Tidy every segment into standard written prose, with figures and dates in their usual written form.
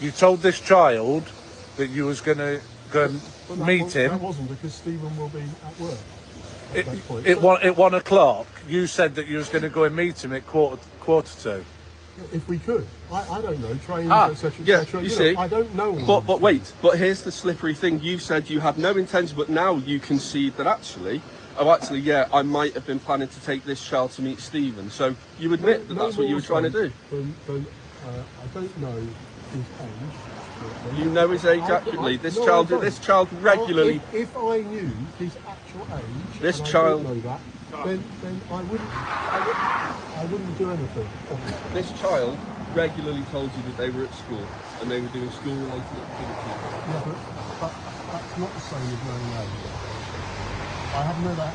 You told this child that you was going to go and meet him. That wasn't because Stephen will be at work. At 1 o'clock, you said that you was going to go and meet him at quarter to. If we could, I don't know, trains, etc. Yeah, et you see, I don't know. But wait, here's the slippery thing. You said you had no intention, but now you concede that actually, yeah, I might have been planning to take this child to meet Stephen. So you admit that that's what you were trying to do. I don't know his age. You know his age accurately. This child regularly. If I knew his actual age, this and child. I don't know that, then I wouldn't do anything. Obviously. This child regularly told you that they were at school and they were doing school-related activities. Yeah, but that's not the same as knowing age. I have never.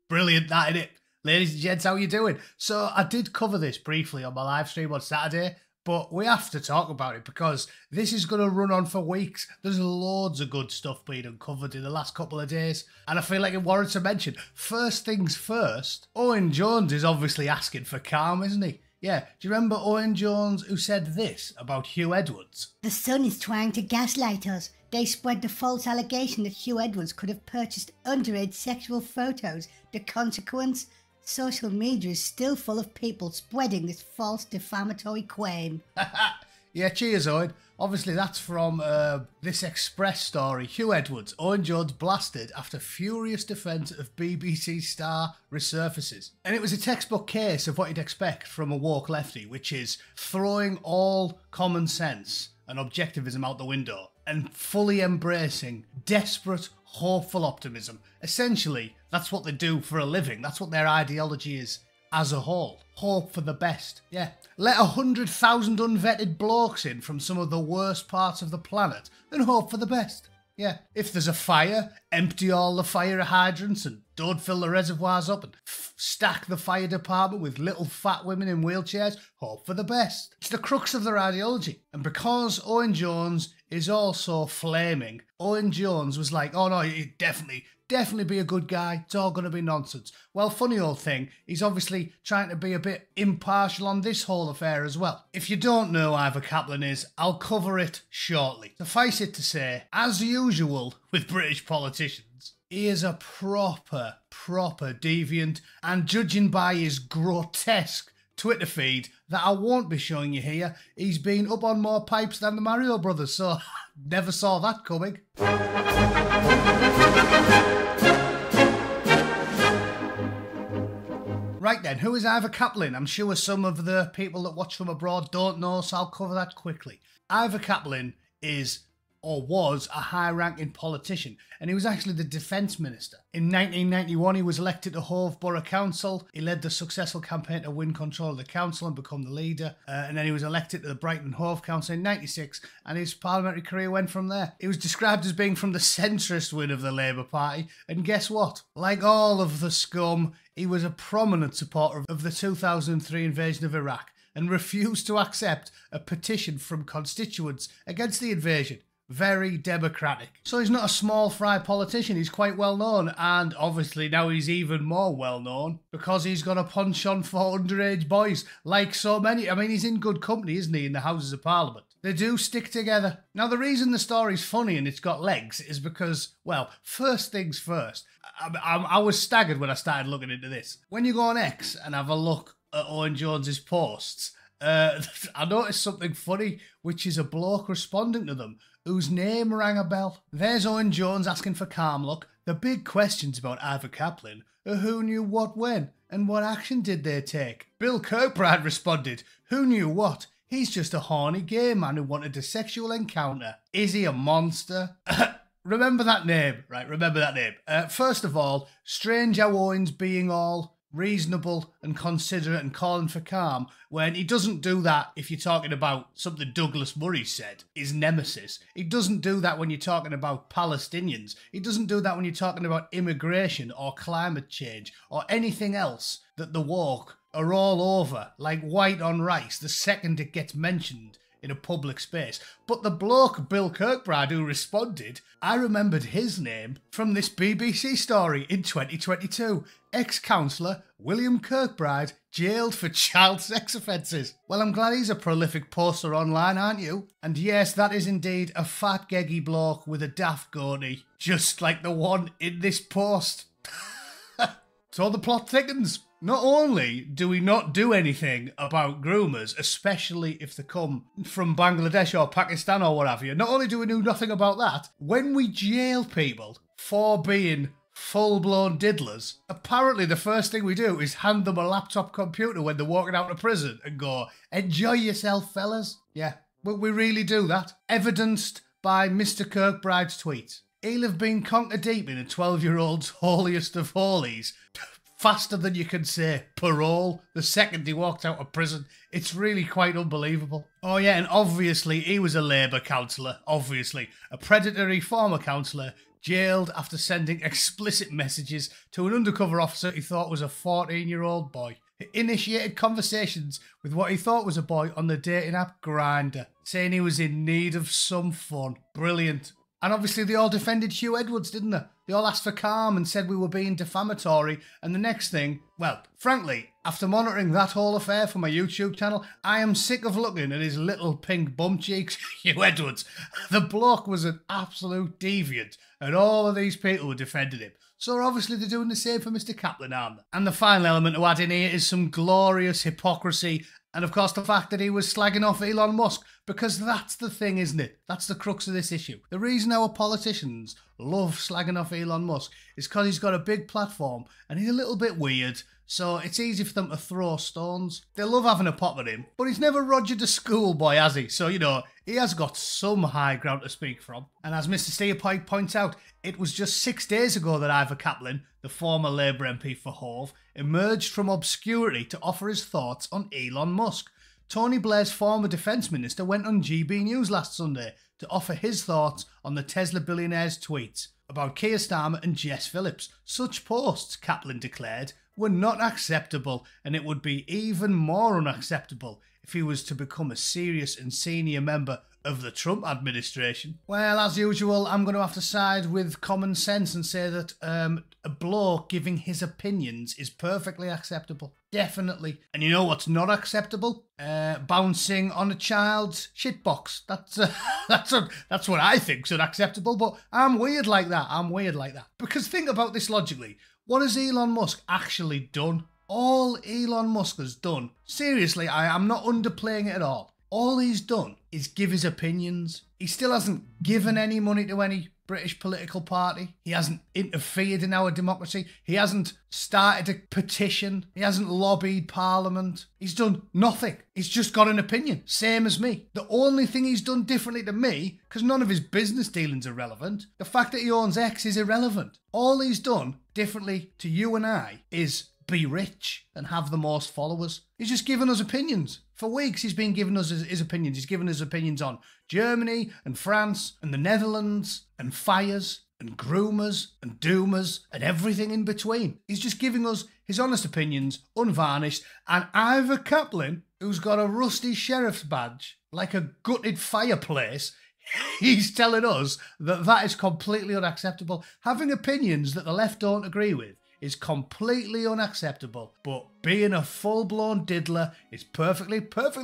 Brilliant, that, innit? Ladies and gents, how you doing? So I did cover this briefly on my live stream on Saturday, but we have to talk about it because this is going to run on for weeks. There's loads of good stuff being uncovered in the last couple of days, and I feel like it warrants a mention. First things first, Owen Jones is obviously asking for calm, isn't he? Yeah, do you remember Owen Jones who said this about Hugh Edwards? The Sun is trying to gaslight us. They spread the false allegation that Hugh Edwards could have purchased underage sexual photos. The consequence? Social media is still full of people spreading this false defamatory claim. Yeah, cheers, Owen. Obviously, that's from this Express story. Hugh Edwards, Owen Jones blasted after furious defence of BBC star resurfaces. And it was a textbook case of what you'd expect from a woke lefty, which is throwing all common sense and objectivism out the window and fully embracing desperate, hopeful optimism. Essentially, that's what they do for a living. That's what their ideology is as a whole. Hope for the best. Yeah. Let 100,000 unvetted blokes in from some of the worst parts of the planet and hope for the best. Yeah. If there's a fire, empty all the fire hydrants and don't fill the reservoirs up and stack the fire department with little fat women in wheelchairs. Hope for the best. It's the crux of their ideology. And because Owen Jones is also flaming, Owen Jones was like, oh no, he definitely be a good guy. It's all going to be nonsense. Well, funny old thing, he's obviously trying to be a bit impartial on this whole affair as well. If you don't know who Ivor Kaplan is, I'll cover it shortly. Suffice it to say, as usual with British politicians, he is a proper deviant, and judging by his grotesque Twitter feed that I won't be showing you here, he's been up on more pipes than the Mario Brothers, so never saw that coming. Right then, who is Ivor Kaplan? I'm sure some of the people that watch from abroad don't know, so I'll cover that quickly. Ivor Kaplan is, or was, a high-ranking politician, and he was actually the defence minister. In 1991, he was elected to Hove Borough Council. He led the successful campaign to win control of the council and become the leader, and then he was elected to the Brighton Hove Council in 96, and his parliamentary career went from there. He was described as being from the centrist wing of the Labour Party, and guess what? Like all of the scum, he was a prominent supporter of the 2003 invasion of Iraq, and refused to accept a petition from constituents against the invasion. Very democratic. So he's not a small fry politician, he's quite well known, and obviously now he's even more well known because he's got a penchant for underage boys, like so many. I mean, he's in good company, isn't he, in the Houses of Parliament. They do stick together. Now, the reason the story's funny and it's got legs is because, well, first things first, I was staggered when I started looking into this. When you go on X and have a look at Owen Jones's posts, I noticed something funny, which is a bloke responding to them whose name rang a bell. There's Owen Jones asking for calm luck. The big questions about Ivor Kaplan are who knew what when, and what action did they take? Bill Kirkbride responded, who knew what? He's just a horny gay man who wanted a sexual encounter. Is he a monster? Remember that name, right? Remember that name. First of all, strange how Owen's being all reasonable and considerate and calling for calm when he doesn't do that if you're talking about something Douglas Murray said, his nemesis. He doesn't do that when you're talking about Palestinians. He doesn't do that when you're talking about immigration or climate change or anything else that the woke are all over, like white on rice. The second it gets mentioned, in a public space. But the bloke Bill Kirkbride who responded, I remembered his name from this BBC story in 2022. Ex-councillor William Kirkbride jailed for child sex offences. Well, I'm glad he's a prolific poster online, aren't you? And yes, that is indeed a fat geggy bloke with a daft goatee, just like the one in this post. So the plot thickens. Not only do we not do anything about groomers, especially if they come from Bangladesh or Pakistan or what have you, not only do we do nothing about that, when we jail people for being full-blown diddlers, apparently the first thing we do is hand them a laptop computer when they're walking out of prison and go, enjoy yourself, fellas. Yeah, we really do that. Evidenced by Mr. Kirkbride's tweets. He'll have been conker deep in a 12-year-old's holiest of holies faster than you can say parole the second he walked out of prison. It's really quite unbelievable. Oh yeah, and obviously he was a Labour councillor, obviously. A predatory former councillor jailed after sending explicit messages to an undercover officer he thought was a 14-year-old boy. He initiated conversations with what he thought was a boy on the dating app Grindr, saying he was in need of some fun. Brilliant. And obviously they all defended Hugh Edwards, didn't they? They all asked for calm and said we were being defamatory. And the next thing, well, frankly, after monitoring that whole affair for my YouTube channel, I am sick of looking at his little pink bum cheeks, Hugh Edwards. The bloke was an absolute deviant, and all of these people were defending him. So obviously they're doing the same for Mr. Kaplan, aren't they? And the final element to add in here is some glorious hypocrisy. And of course the fact that he was slagging off Elon Musk, because that's the thing, isn't it? That's the crux of this issue. The reason our politicians love slagging off Elon Musk is because he's got a big platform and he's a little bit weird, so it's easy for them to throw stones. They love having a pop at him, but he's never Rogered a schoolboy, has he? So, you know, he has got some high ground to speak from. And as Mr. Steerpike points out, it was just 6 days ago that Ivor Kaplan, the former Labour MP for Hove, emerged from obscurity to offer his thoughts on Elon Musk. Tony Blair's former defence minister went on GB News last Sunday to offer his thoughts on the Tesla billionaire's tweets about Keir Starmer and Jess Phillips. Such posts, Kaplan declared, were not acceptable, and it would be even more unacceptable if he was to become a serious and senior member of the Trump administration. Well, as usual, I'm going to have to side with common sense and say that a bloke giving his opinions is perfectly acceptable. Definitely. And you know what's not acceptable? Bouncing on a child's shitbox. That's what I think's unacceptable, but I'm weird like that. I'm weird like that. Because think about this logically. What has Elon Musk actually done? All Elon Musk has done, seriously, I'm not underplaying it at all he's done is give his opinions. He still hasn't given any money to any British political party. He hasn't interfered in our democracy. He hasn't started a petition. He hasn't lobbied Parliament. He's done nothing. He's just got an opinion, same as me. The only thing he's done differently to me, because none of his business dealings are relevant, the fact that he owns X is irrelevant. All he's done differently to you and I is be rich and have the most followers. He's just given us opinions. For weeks he's been giving us his opinions. He's given us opinions on Germany and France and the Netherlands and fires and groomers and doomers and everything in between. He's just giving us his honest opinions, unvarnished, and Ivor Kaplan, who's got a rusty sheriff's badge like a gutted fireplace, he's telling us that that is completely unacceptable. Having opinions that the left don't agree with is completely unacceptable, but being a full-blown diddler is perfectly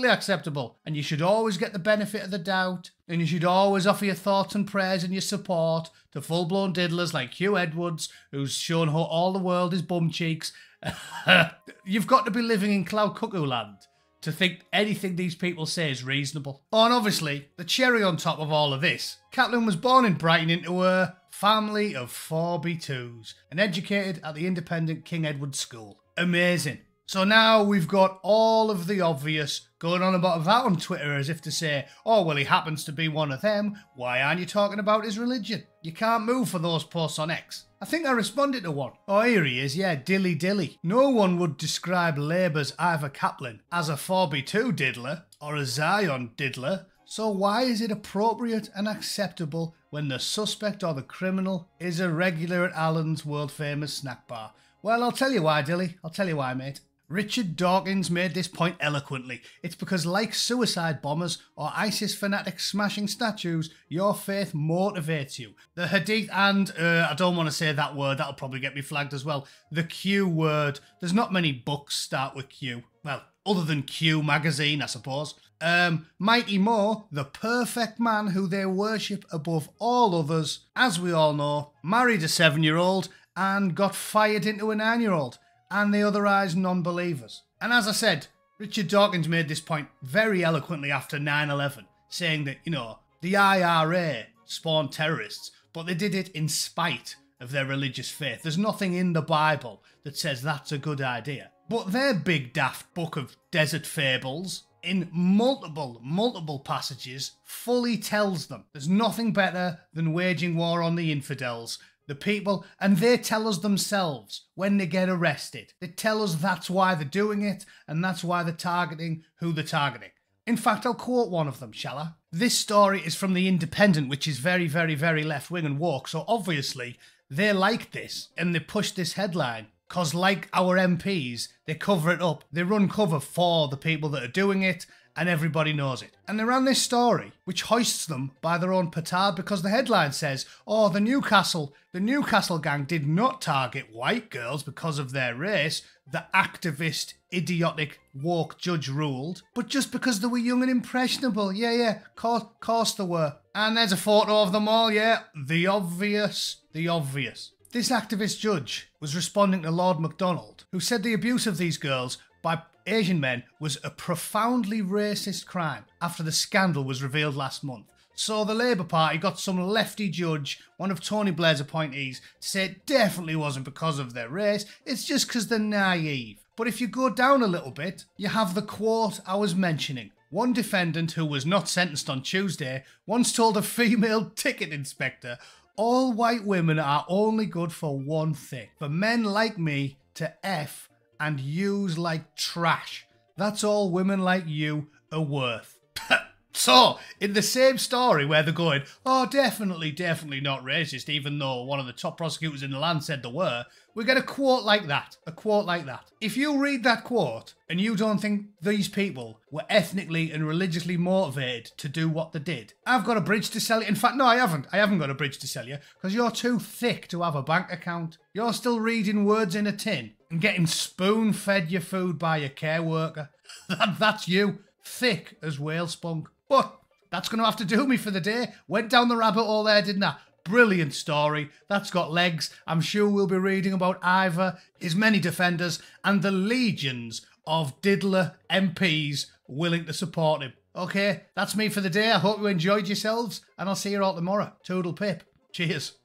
acceptable, and you should always get the benefit of the doubt, and you should always offer your thoughts and prayers and your support to full-blown diddlers like Hugh Edwards, who's shown how all the world is bum cheeks. You've got to be living in cloud cuckoo land to think anything these people say is reasonable. Oh, and obviously, the cherry on top of all of this, Kaplan was born in Brighton into a family of 4 B2s and educated at the independent King Edward School. Amazing. So now we've got all of the obvious going on about that on Twitter as if to say, oh, well, he happens to be one of them. Why aren't you talking about his religion? You can't move for those posts on X. I think I responded to one. Oh, here he is, yeah, dilly dilly. No one would describe Labour's Ivor Kaplan as a 4B2 diddler or a Zion diddler, so why is it appropriate and acceptable when the suspect or the criminal is a regular at Allen's world-famous snack bar? Well, I'll tell you why, Dilly. I'll tell you why, mate. Richard Dawkins made this point eloquently. It's because, like suicide bombers or ISIS fanatics smashing statues, your faith motivates you. The hadith and, I don't want to say that word, that'll probably get me flagged as well. The Q word. There's not many books start with Q. Well, other than Q magazine, I suppose. Mighty Mo, the perfect man who they worship above all others, as we all know, married a 7-year-old and got fired into a 9-year-old. And the otherized non-believers. And as I said, Richard Dawkins made this point very eloquently after 9/11, saying that, you know, the IRA spawned terrorists, but they did it in spite of their religious faith. There's nothing in the Bible that says that's a good idea. But their big daft book of desert fables, in multiple passages, fully tells them there's nothing better than waging war on the infidels, the people, and they tell us themselves when they get arrested. They tell us that's why they're doing it, and that's why they're targeting who they're targeting. In fact, I'll quote one of them, shall I? This story is from The Independent, which is very, very, very left-wing and woke, so obviously they like this, and they push this headline, because like our MPs, they cover it up. They run cover for the people that are doing it, and everybody knows it. And they ran this story, which hoists them by their own petard, because the headline says, oh, the Newcastle gang did not target white girls because of their race, the activist, idiotic, woke judge ruled, but just because they were young and impressionable. Yeah, course they were. And there's a photo of them all, yeah, the obvious. This activist judge was responding to Lord MacDonald, who said the abuse of these girls by Asian men was a profoundly racist crime after the scandal was revealed last month. So the Labour Party got some lefty judge, one of Tony Blair's appointees, to say it definitely wasn't because of their race, it's just because they're naive. But if you go down a little bit, you have the quote I was mentioning. One defendant who was not sentenced on Tuesday once told a female ticket inspector, all white women are only good for one thing, for men like me to F and use like trash. That's all women like you are worth. So, in the same story where they're going, oh, definitely not racist, even though one of the top prosecutors in the land said they were, we get a quote like that. If you read that quote and you don't think these people were ethnically and religiously motivated to do what they did, I've got a bridge to sell you. In fact, no, I haven't. I haven't got a bridge to sell you because you're too thick to have a bank account. You're still reading words in a tin and getting spoon-fed your food by your care worker. That's you. Thick as whale spunk. But that's going to have to do me for the day. Went down the rabbit hole there, didn't I? Brilliant story. That's got legs. I'm sure we'll be reading about Ivor, his many defenders, and the legions of diddler MPs willing to support him. Okay, that's me for the day. I hope you enjoyed yourselves, and I'll see you all tomorrow. Toodle pip. Cheers.